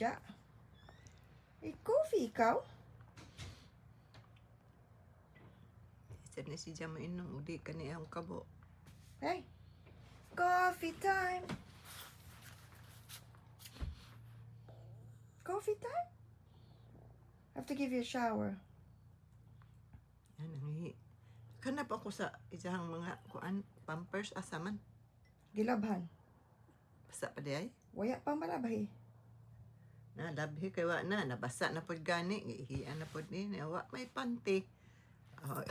Ja. Coffee ikaw? Isa na si Jama inom, udi ka niya ang kabo. Hey, coffee time. Coffee time? I have to give you a shower. Yan ang hihi. Kanap ako sa isang mga kuan, pampers, asaman. Gilabhan. Basa pa di ay. Waya pa malabahi. Labhi kay wa na, nabasa na pod gani, ihian na pod ni, wa may panty. Oh,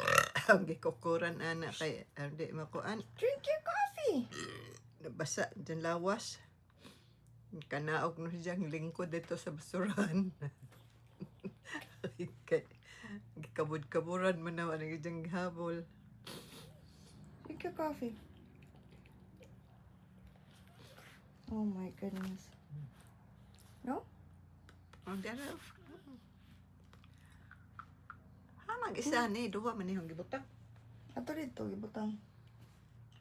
ang gikukuran ana kay di makuan. Drink your coffee. Nabasa dyan lawas. Kanaog no siyang lingkod dito sa basurahan. Kay gikabud-kaburan mo na ang diyang habol. Drink your coffee. Oh my goodness. No? Ang dara. Hanang isa ni, duwa man niyong gibutang. Ato dito, ibutang.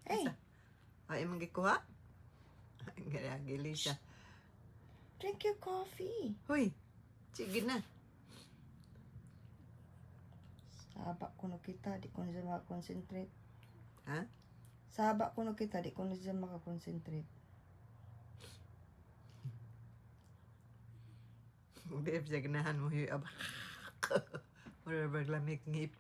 Hey, Ay, mong gikuha? Ang gili siya. drink your coffee. Hoy, sige na. Saba ko no kita, di ko na siya makakonsentrate. Ha? Saba ko no kita, di ko na siya makakonsentrate. Hindi, siya ganahan mo yung abak. Whatever lamig ng ipon.